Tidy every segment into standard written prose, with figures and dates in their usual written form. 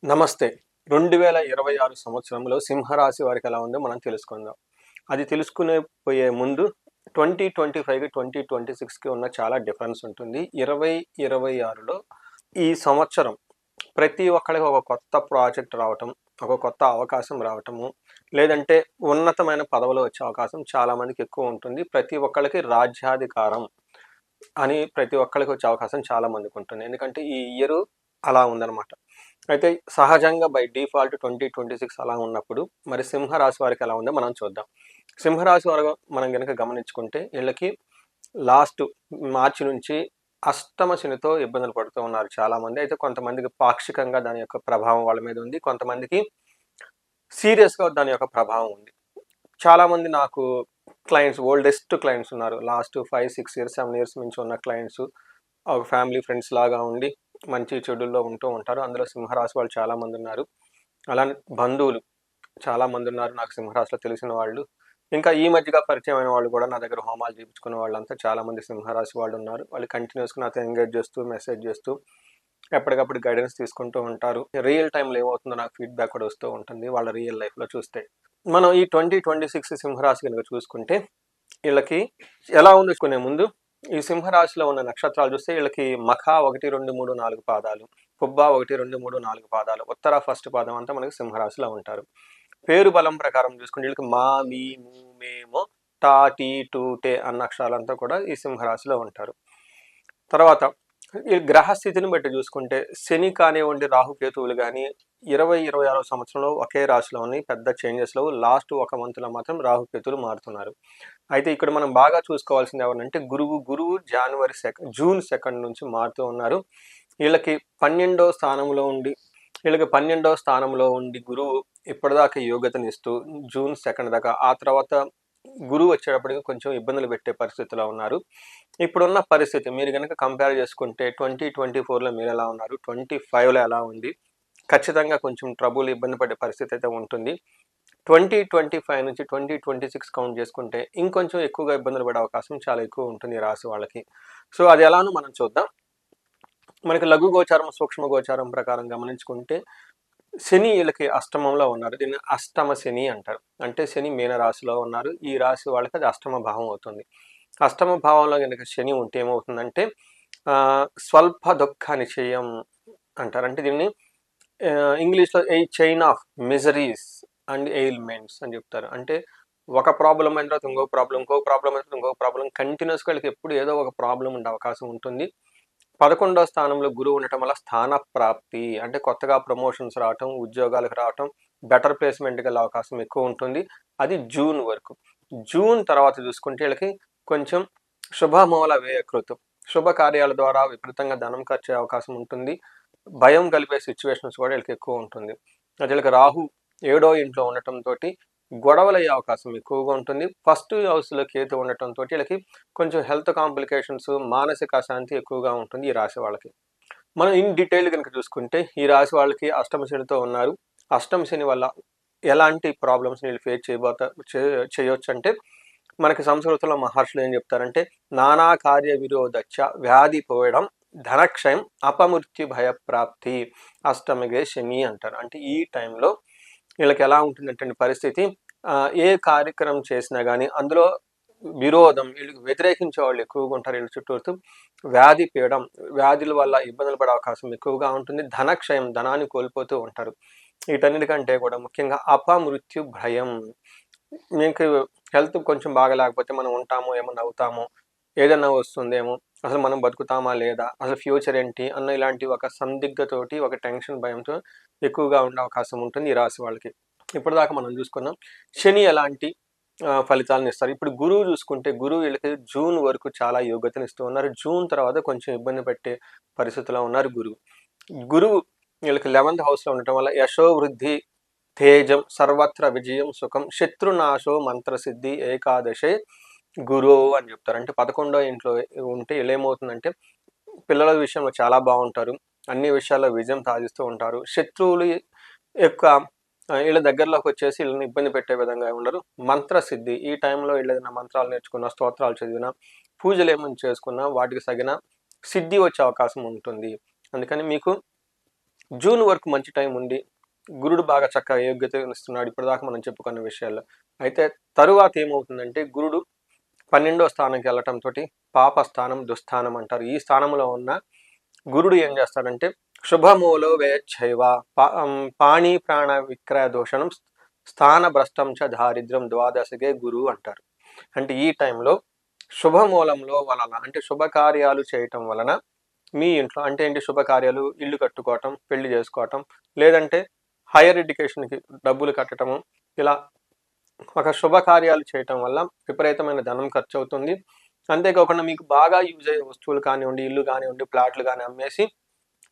నమస్తే. 2026 సంవత్సరంలో సింహరాశి వారికి ఎలా ఉందో మనం తెలుసుకుందాం. అది తెలుసుకునే పోయే ముందు 2025కి, 2026కి ఉన్న చాలా డిఫరెన్స్ ఉంటుంది. 2026లో ఈ సంవత్సరం ప్రతి ఒక్కళ్ళకి ఒక కొత్త ప్రాజెక్ట్ రావటం, ఒక కొత్త అవకాశం రావటము, లేదంటే ఉన్నతమైన పదవిలో వచ్చే అవకాశం చాలా మందికి ఎక్కువ ఉంటుంది. ప్రతి ఒక్కళ్ళకి రాజ్యాధికారం అని ప్రతి ఒక్కళ్ళకి వచ్చే అవకాశం చాలా మందికి ఉంటుంది. ఎందుకంటే ఈ ఇయర్ అలా ఉందన్నమాట. అయితే సహజంగా బై డిఫాల్ట్ 2026 అలా ఉన్నప్పుడు మరి సింహరాశి వారికి ఎలా ఉందో మనం చూద్దాం. సింహరాశి వారు మనం గనక గమనించుకుంటే వీళ్ళకి లాస్ట్ మార్చి నుంచి అష్టమ శనితో ఇబ్బందులు పడుతూ ఉన్నారు చాలామంది. అయితే కొంతమందికి పాక్షికంగా దాని యొక్క ప్రభావం వాళ్ళ మీద ఉంది. కొంతమందికి సీరియస్గా దాని యొక్క ప్రభావం ఉంది. చాలామంది నాకు క్లయింట్స్, ఓల్డెస్ట్ క్లయింట్స్ ఉన్నారు. లాస్ట్ 5, 6 ఇయర్స్, 7 ఇయర్స్ నుంచి ఉన్న క్లయింట్స్ ఒక ఫ్యామిలీ ఫ్రెండ్స్ లాగా ఉండి మంచి చెడుల్లో ఉంటూ ఉంటారు. అందులో సింహరాశి వాళ్ళు చాలామంది ఉన్నారు. అలానే బంధువులు చాలామంది ఉన్నారు నాకు సింహరాశిలో తెలిసిన వాళ్ళు. ఇంకా ఈ మధ్యగా పరిచయం అయిన వాళ్ళు కూడా నా దగ్గర హోమాలు చేయించుకున్న వాళ్ళంతా చాలామంది సింహరాశి వాళ్ళు ఉన్నారు. వాళ్ళు కంటిన్యూస్గా నాతో ఎంగేజ్ చేస్తూ, మెసేజ్ చేస్తూ ఎప్పటికప్పుడు గైడెన్స్ తీసుకుంటూ ఉంటారు. రియల్ టైంలో ఏమవుతుందో నాకు ఫీడ్బ్యాక్ కూడా వస్తూ ఉంటుంది వాళ్ళ రియల్ లైఫ్లో చూస్తే. మనం ఈ 2026 సింహరాశి కనుక చూసుకుంటే వీళ్ళకి ఎలా ఉంచుకునే ముందు ఈ సింహరాశిలో ఉన్న నక్షత్రాలు చూస్తే వీళ్ళకి మఖ 1, 2, 3, 4 పాదాలు, పుబ్బ 1, 2, 3, 4 పాదాలు, ఉత్తర ఫస్ట్ పాదం అంతా మనకి సింహరాశిలో ఉంటారు. పేరు బలం ప్రకారం చూసుకుంటే వీళ్ళకి మా, మీ, ము, మేమో, టా, టీ, టు, టే అన్న అక్షరాలంతా కూడా ఈ సింహరాశిలో ఉంటారు. తర్వాత ఈ గ్రహస్థితిని బట్టి చూసుకుంటే శని కానివ్వండి, రాహుకేతువులు కానీ 2026 సంవత్సరంలో ఒకే రాశిలో ఉన్నాయి. పెద్ద చేంజెస్లో లాస్ట్ ఒక మంత్లో మాత్రం రాహుకేతువులు మారుతున్నారు. అయితే ఇక్కడ మనం బాగా చూసుకోవాల్సింది ఎవరంటే గురువు జూన్ 2 నుంచి మారుతూ ఉన్నారు. వీళ్ళకి 12వ స్థానంలో ఉండి గురువు ఇప్పటిదాకా యోగ్యతనిస్తూ జూన్ 2 దాకా, ఆ తర్వాత గురువు వచ్చేటప్పటికి కొంచెం ఇబ్బందులు పెట్టే పరిస్థితిలో ఉన్నారు. ఇప్పుడున్న పరిస్థితి మీరు కనుక కంపేర్ చేసుకుంటే 2024లో మీరు ఎలా ఉన్నారు, 25లో ఎలా ఉంది, ఖచ్చితంగా కొంచెం ట్రబుల్, ఇబ్బంది పడే పరిస్థితి అయితే ఉంటుంది. 2025 నుంచి 2026 కౌంట్ చేసుకుంటే ఇంకొంచెం ఎక్కువగా ఇబ్బందులు పడే అవకాశం చాలా ఎక్కువ ఉంటుంది రాశి వాళ్ళకి. సో అది ఎలానో మనం చూద్దాం. మనకి లఘు గోచారం, సూక్ష్మ గోచారం ప్రకారం గమనించుకుంటే శని వీళ్ళకి అష్టమంలో ఉన్నారు. దీన్ని అష్టమ శని అంటారు. అంటే శని మీన రాశిలో ఉన్నారు. ఈ రాశి వాళ్ళకి అది అష్టమ భావం అవుతుంది. అష్టమ భావంలో కనుక శని ఉంటే ఏమవుతుందంటే స్వల్ప దుఃఖ నిశ్చయం అంటారు. అంటే దీన్ని ఇంగ్లీష్లో a chain of miseries and ailments అని చెప్తారు. అంటే ఒక ప్రాబ్లం అయిన తర్వాత ఇంకో ప్రాబ్లం, ఇంకో ప్రాబ్లం కంటిన్యూస్గా వీళ్ళకి ఎప్పుడు ఏదో ఒక ప్రాబ్లం ఉండే అవకాశం ఉంటుంది. 11వ స్థానంలో గురువు ఉండటం వల్ల స్థాన ప్రాప్తి, అంటే కొత్తగా ప్రమోషన్స్ రావటం, ఉద్యోగాలకు రావటం, బెటర్ ప్లేస్మెంట్కి వెళ్ళే అవకాశం ఎక్కువ ఉంటుంది. అది జూన్ వరకు. జూన్ తర్వాత చూసుకుంటే వీళ్ళకి కొంచెం శుభమూల వ్యయకృతం, శుభ కార్యాల ద్వారా విపరీతంగా ధనం ఖర్చు అయ్యే అవకాశం ఉంటుంది. భయం కలిపే సిచ్యువేషన్స్ కూడా వీళ్ళకి ఎక్కువ ఉంటుంది. అది వీళ్ళకి రాహు 7వ ఇంట్లో ఉండటంతో గొడవలు అయ్యే అవకాశం ఎక్కువగా ఉంటుంది. ఫస్ట్ హౌస్లో కేతు ఉండటంతో వీళ్ళకి కొంచెం హెల్త్ కాంప్లికేషన్స్, మానసిక అశాంతి ఎక్కువగా ఉంటుంది ఈ రాశి వాళ్ళకి. మనం ఇన్ డీటెయిల్ కనుక చూసుకుంటే ఈ రాశి వాళ్ళకి అష్టమ శనితో ఉన్నారు. అష్టమ శని వల్ల ఎలాంటి ప్రాబ్లమ్స్ వీళ్ళు ఫేస్ చేయొచ్చు అంటే మనకి సంస్కృతంలో మహర్షులు ఏం చెప్తారంటే నానా కార్య విరోధచ్చ, వ్యాధి పోయడం, ధనక్షయం, అపమృత్యు భయప్రాప్తి, అష్టమిగే శని అంటారు. అంటే ఈ టైంలో వీళ్ళకి ఎలా ఉంటుందంటే పరిస్థితి, ఏ కార్యక్రమం చేసినా కానీ అందులో విరోధం, వీళ్ళకి వ్యతిరేకించే వాళ్ళు ఎక్కువగా ఉంటారు. వీళ్ళ చుట్టూ వ్యాధి పీయడం, వ్యాధుల వల్ల ఇబ్బందులు పడే అవకాశం ఎక్కువగా ఉంటుంది. ధనక్షయం, ధనాన్ని కోల్పోతూ ఉంటారు. వీటన్నిటికంటే కూడా ముఖ్యంగా అపమృత్యు భయం, మీకు హెల్త్ కొంచెం బాగా లేకపోతే మనం ఉంటామో, ఏమన్నా అవుతామో, ఏదైనా వస్తుందేమో, అసలు మనం బతుకుతామా లేదా, అసలు ఫ్యూచర్ ఏంటి అన్న ఇలాంటి ఒక సందిగ్ధతోటి, ఒక టెన్షన్, భయంతో ఎక్కువగా ఉండే అవకాశం ఉంటుంది ఈ రాశి వాళ్ళకి. ఇప్పటిదాకా మనం చూసుకున్నాం శని ఎలాంటి ఫలితాలను ఇస్తారు. ఇప్పుడు గురువు చూసుకుంటే గురువు వీళ్ళకి జూన్ వరకు చాలా యోగ్యతను ఇస్తూ ఉన్నారు. జూన్ తర్వాత కొంచెం ఇబ్బంది పెట్టే పరిస్థితిలో ఉన్నారు గురువు వీళ్ళకి 11th హౌస్లో ఉండటం వల్ల యశో వృద్ధి, తేజం, సర్వత్ర విజయం, సుఖం, శత్రునాశో, మంత్రసిద్ధి, ఏకాదశే గురువు అని చెప్తారు. అంటే 11వ ఇంట్లో ఉంటే ఇలా ఏమవుతుందంటే పిల్లల విషయంలో చాలా బాగుంటారు, అన్ని విషయాల్లో విజయం సాధిస్తూ ఉంటారు. శత్రువులు యొక్క వీళ్ళ దగ్గరలోకి వచ్చేసి వీళ్ళని ఇబ్బంది పెట్టే విధంగా ఉండరు. మంత్రసిద్ధి, ఈ టైంలో వీళ్ళు ఏదైనా మంత్రాలు నేర్చుకున్నా, స్తోత్రాలు చదివినా, పూజలు ఏమైనా చేసుకున్నా వాటికి తగిన సిద్ధి వచ్చే అవకాశం ఉంటుంది. అందుకని మీకు జూన్ వరకు మంచి టైం ఉండి గురుడు బాగా చక్కగా యోగ్యత ఇస్తున్నాడు ఇప్పటిదాకా మనం చెప్పుకున్న విషయాల్లో. అయితే తరువాత ఏమవుతుందంటే గురుడు 12వ స్థానంకి వెళ్ళటంతో పాప స్థానం దుస్థానం అంటారు. ఈ స్థానంలో ఉన్న గురుడు ఏం చేస్తాడంటే శుభమూలో వేచ్చైవ పాణి ప్రాణ విక్రయ దోషణం స్థాన భ్రష్టం చ దారిద్ర్యం ద్వాదశకే గురువు అంటారు. అంటే ఈ టైంలో శుభమూలంలో వలన అంటే శుభకార్యాలు చేయటం వలన మీ ఇంట్లో అంటే ఏంటి శుభకార్యాలు, ఇల్లు కట్టుకోవటం, పెళ్లి చేసుకోవటం, లేదంటే హైయర్ ఎడ్యుకేషన్కి డబ్బులు కట్టడము, ఇలా ఒక శుభకార్యాలు చేయటం వల్ల విపరీతమైన ధనం ఖర్చు అవుతుంది. అంతేకాకుండా మీకు బాగా యూజ్ అయ్యే వస్తువులు కానివ్వండి, ఇల్లు కానివ్వండి, ప్లాట్లు కానీ అమ్మేసి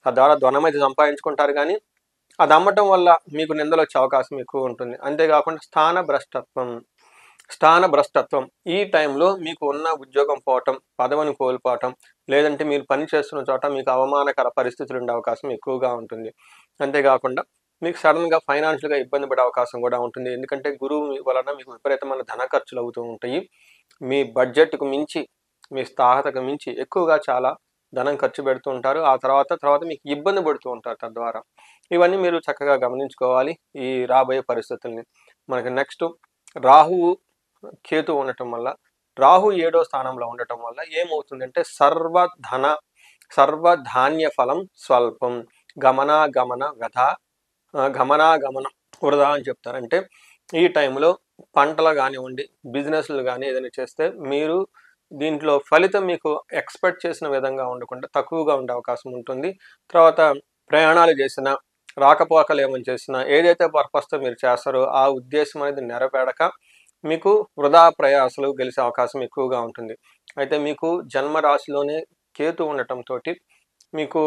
తద్వారా ధనం అయితే సంపాదించుకుంటారు. కానీ అది అమ్మటం వల్ల మీకు నిందలు వచ్చే అవకాశం ఎక్కువ ఉంటుంది. అంతేకాకుండా స్థాన భ్రష్టత్వం ఈ టైంలో మీకు ఉన్న ఉద్యోగం పోవటం, పదవిని కోల్పోవటం, లేదంటే మీరు పని చేస్తున్న చోట మీకు అవమానకర పరిస్థితులు ఉండే అవకాశం ఎక్కువగా ఉంటుంది. అంతేకాకుండా మీకు సడన్గా ఫైనాన్షియల్గా ఇబ్బంది పడే అవకాశం కూడా ఉంటుంది. ఎందుకంటే గురువు వలన మీకు విపరీతమైన ధన ఖర్చులు అవుతూ ఉంటాయి. మీ బడ్జెట్కు మించి, మీ స్థాహతకు మించి ఎక్కువగా చాలా ధనం ఖర్చు పెడుతూ ఉంటారు. ఆ తర్వాత మీకు ఇబ్బంది పడుతూ ఉంటారు. తద్వారా ఇవన్నీ మీరు చక్కగా గమనించుకోవాలి ఈ రాబోయే పరిస్థితుల్ని. మనకి నెక్స్ట్ రాహువు కేతు ఉండటం వల్ల, రాహు 7వ స్థానంలో ఉండటం వల్ల ఏమవుతుందంటే సర్వధాన్య ఫలం స్వల్పం గమనాగమన వృధా అని చెప్తారు. అంటే ఈ టైంలో పంటలు కానివ్వండి, బిజినెస్లు కానీ ఏదైనా చేస్తే మీరు దీంట్లో ఫలితం మీకు ఎక్స్పెక్ట్ చేసిన విధంగా ఉండకుండా తక్కువగా ఉండే అవకాశం ఉంటుంది. తర్వాత ప్రయాణాలు చేసిన, రాకపోకలు ఏమని చేసినా, ఏదైతే పర్పస్తో మీరు చేస్తారో ఆ ఉద్దేశం అనేది నెరవేరక మీకు వృధా ప్రయాసలు గెలిచే అవకాశం ఎక్కువగా ఉంటుంది. అయితే మీకు జన్మరాశిలోనే కేతు ఉండటంతో మీకు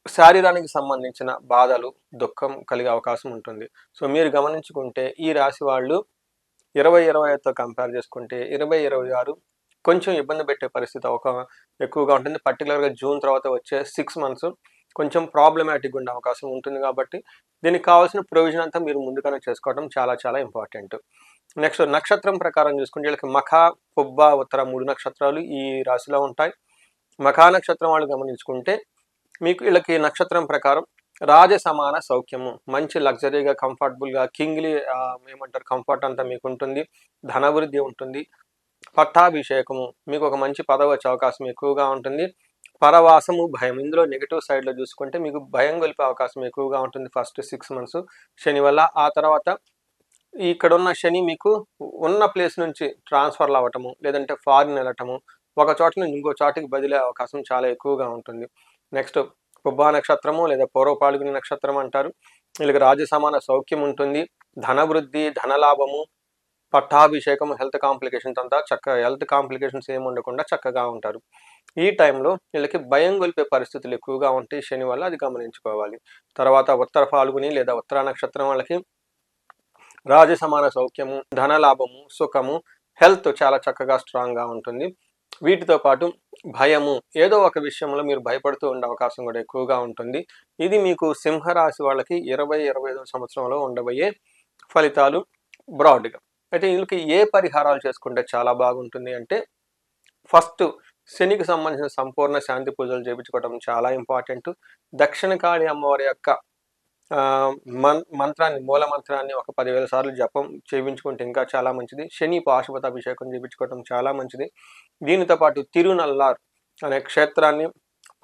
శారీరానికి సంబంధించిన బాధలు, దుఃఖం కలిగే అవకాశం ఉంటుంది. సో మీరు గమనించుకుంటే ఈ రాశి వాళ్ళు 20-25తో కంపేర్ చేసుకుంటే 20-26 కొంచెం ఇబ్బంది పెట్టే పరిస్థితి ఎక్కువగా ఉంటుంది. పర్టికులర్గా జూన్ తర్వాత వచ్చే 6 months కొంచెం ప్రాబ్లమాటిక్ ఉండే అవకాశం ఉంటుంది. కాబట్టి దీనికి కావాల్సిన ప్రొవిజన్ అంతా మీరు ముందుగానే చేసుకోవడం చాలా చాలా ఇంపార్టెంట్. నెక్స్ట్ నక్షత్రం ప్రకారం చూసుకుంటే వీళ్ళకి మఖ, పుబ్బ, ఉత్తర 3 నక్షత్రాలు ఈ రాశిలో ఉంటాయి. మఖా నక్షత్రం వాళ్ళు గమనించుకుంటే మీకు వీళ్ళకి నక్షత్రం ప్రకారం రాజ సమాన సౌఖ్యము, మంచి లగ్జరీగా, కంఫర్టబుల్గా, కింగ్లీ ఏమంటారు కంఫర్ట్ అంతా మీకు ఉంటుంది. ధనవృద్ధి ఉంటుంది. పట్టాభిషేకము, మీకు ఒక మంచి పదవి వచ్చే అవకాశం ఎక్కువగా ఉంటుంది. పరవాసము, భయం, ఇందులో నెగిటివ్ సైడ్లో చూసుకుంటే మీకు భయం గొలిపే అవకాశం ఎక్కువగా ఉంటుంది ఫస్ట్ 6 months శని వల్ల. ఆ తర్వాత ఇక్కడ ఉన్న శని మీకు ఉన్న ప్లేస్ నుంచి ట్రాన్స్ఫర్లు అవ్వటము, లేదంటే ఫారిన్ వెళ్ళటము, ఒక చోట నుంచి ఇంకో చోటికి బదిలే అవకాశం చాలా ఎక్కువగా ఉంటుంది. నెక్స్ట్ పుబ్బా నక్షత్రము లేదా పూర్వ పాల్గొని నక్షత్రం అంటారు. వీళ్ళకి రాజసమాన సౌఖ్యం ఉంటుంది. ధనవృద్ధి, ధనలాభము, పట్టాభిషేకం, హెల్త్ కాంప్లికేషన్స్ అంతా చక్కగా, హెల్త్ కాంప్లికేషన్స్ ఏమి ఉండకుండా చక్కగా ఉంటారు. ఈ టైంలో వీళ్ళకి భయం గొలిపే పరిస్థితులు ఎక్కువగా ఉంటాయి శని వల్ల, అది గమనించుకోవాలి. తర్వాత ఉత్తర పాల్గొని లేదా ఉత్తర నక్షత్రం వాళ్ళకి రాజసమాన సౌఖ్యము, ధనలాభము, సుఖము, హెల్త్ చాలా చక్కగా స్ట్రాంగ్గా ఉంటుంది. వీటితో పాటు భయము, ఏదో ఒక విషయంలో మీరు భయపడుతూ ఉండే అవకాశం కూడా ఎక్కువగా ఉంటుంది. ఇది మీకు సింహరాశి వాళ్ళకి 20-25వ సంవత్సరంలో ఉండబోయే ఫలితాలు బ్రాడ్గా. అయితే వీళ్ళకి ఏ పరిహారాలు చేసుకుంటే చాలా బాగుంటుంది అంటే, ఫస్ట్ శనికి సంబంధించిన సంపూర్ణ శాంతి పూజలు చేయించుకోవడం చాలా ఇంపార్టెంట్. దక్షిణకాళి అమ్మవారి యొక్క మూల మంత్రాన్ని ఒక 10,000 సార్లు జపం చేయించుకుంటే ఇంకా చాలా మంచిది. శని పాశుపత అభిషేకం చేయించుకోవడం చాలా మంచిది. దీనితో పాటు తిరునల్లార్ అనే క్షేత్రాన్ని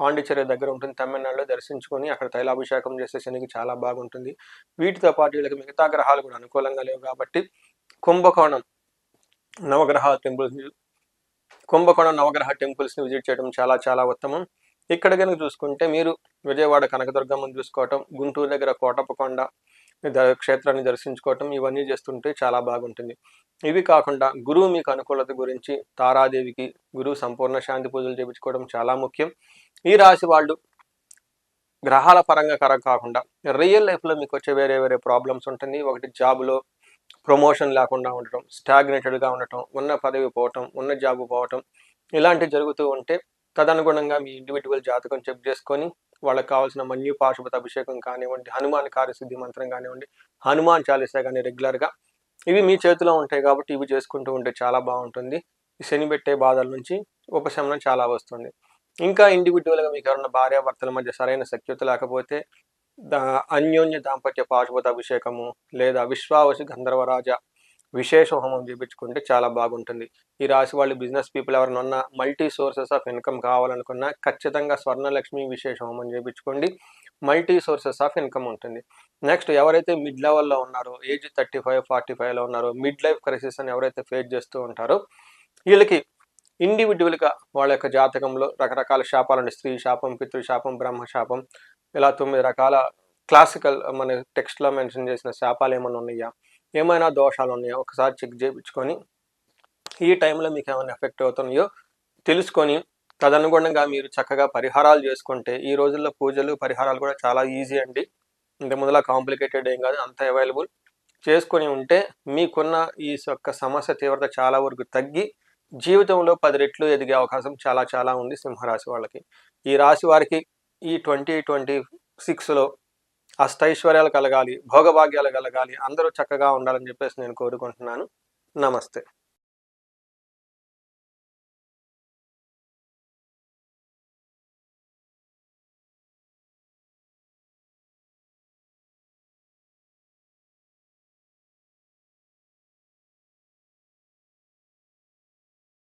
పాండిచ్చేరి దగ్గర ఉంటుంది, తమిళనాడులో, దర్శించుకొని అక్కడ తైలాభిషేకం చేసే శనికి చాలా బాగుంటుంది. వీటితో పాటు వీళ్ళకి మిగతా గ్రహాలు కూడా అనుకూలంగా లేవు కాబట్టి కుంభకోణం నవగ్రహ టెంపుల్స్ని విజిట్ చేయడం చాలా చాలా ఉత్తమం. ఇక్కడ కనుక చూసుకుంటే మీరు విజయవాడ కనకదుర్గమ్మని చూసుకోవటం, గుంటూరు దగ్గర కోటప్పకొండ క్షేత్రాన్ని దర్శించుకోవటం, ఇవన్నీ చేస్తుంటే చాలా బాగుంటుంది. ఇవి కాకుండా గురువు మీకు అనుకూలత గురించి తారాదేవికి గురువు సంపూర్ణ శాంతి పూజలు చేయించుకోవడం చాలా ముఖ్యం. ఈ రాశి వాళ్ళు గ్రహాల పరంగా కాకుండా రియల్ లైఫ్లో మీకు వచ్చే వేరే వేరే ప్రాబ్లమ్స్ ఉంటుంది. ఒకటి జాబ్లో ప్రమోషన్ లేకుండా ఉండటం, స్టాగ్నేటెడ్గా ఉండటం, ఉన్న పదవి పోవటం, ఉన్న జాబ్ పోవటం, ఇలాంటివి జరుగుతూ ఉంటే తదనుగుణంగా మీ ఇండివిజువల్ జాతకం చెక్ చేసుకొని వాళ్ళకి కావాల్సిన మన్యు పాశుపత అభిషేకం కానివ్వండి, హనుమాన్ కార్యసిద్ధి మంత్రం కానివ్వండి, హనుమాన్ చాలీసా కానీ రెగ్యులర్గా ఇవి మీ చేతిలో ఉంటాయి కాబట్టి ఇవి చేసుకుంటూ ఉంటే చాలా బాగుంటుంది. ఈ శని పెట్టే బాధల నుంచి ఉపశమనం చాలా వస్తుంది. ఇంకా ఇండివిజువల్గా మీకు ఎవరన్నా భార్యాభర్తల మధ్య సరైన సఖ్యత లేకపోతే అన్యోన్య దాంపత్య పాశుపత అభిషేకము లేదా విశ్వావసు గంధర్వరాజ విశేష హోమం చేయించుకుంటే చాలా బాగుంటుంది. ఈ రాశి వాళ్ళు బిజినెస్ పీపుల్ ఎవరైనా ఉన్నా, మల్టీ సోర్సెస్ ఆఫ్ ఇన్కమ్ కావాలనుకున్నా ఖచ్చితంగా స్వర్ణలక్ష్మి విశేష హోమం చేయించుకోండి. మల్టీ సోర్సెస్ ఆఫ్ ఇన్కమ్ ఉంటుంది. నెక్స్ట్ ఎవరైతే మిడ్ లెవెల్లో ఉన్నారో, ఏజ్ 35-45లో ఉన్నారో, మిడ్ లైఫ్ క్రైసిస్ అని ఎవరైతే ఫేస్ చేస్తూ ఉంటారో, వీళ్ళకి ఇండివిజువల్గా వాళ్ళ యొక్క జాతకంలో రకరకాల శాపాలు, స్త్రీ శాపం, పితృశాపం, బ్రహ్మ శాపం, ఇలా 9 రకాల క్లాసికల్ మన టెక్స్ట్లో మెన్షన్ చేసిన శాపాలు ఏమైనా ఉన్నాయా, ఏమైనా దోషాలు ఉన్నాయా ఒకసారి చెక్ చేయించుకొని ఈ టైంలో మీకు ఏమైనా ఎఫెక్ట్ అవుతున్నాయో తెలుసుకొని తదనుగుణంగా మీరు చక్కగా పరిహారాలు చేసుకుంటే, ఈ రోజుల్లో పూజలు పరిహారాలు కూడా చాలా ఈజీ అండి. ఇంత ముందులా కాంప్లికేటెడ్ ఏం కాదు, అంత అవైలబుల్. చేసుకొని ఉంటే మీకున్న ఈ యొక్క సమస్య తీవ్రత చాలా వరకు తగ్గి జీవితంలో 10 రెట్లు ఎదిగే అవకాశం చాలా చాలా ఉంది సింహరాశి వాళ్ళకి. ఈ రాశి వారికి ఈ 2026లో అష్టైశ్వర్యాలు కలగాలి, భోగభాగ్యాలు కలగాలి, అందరూ చక్కగా ఉండాలని చెప్పేసి నేను కోరుకుంటున్నాను. నమస్తే.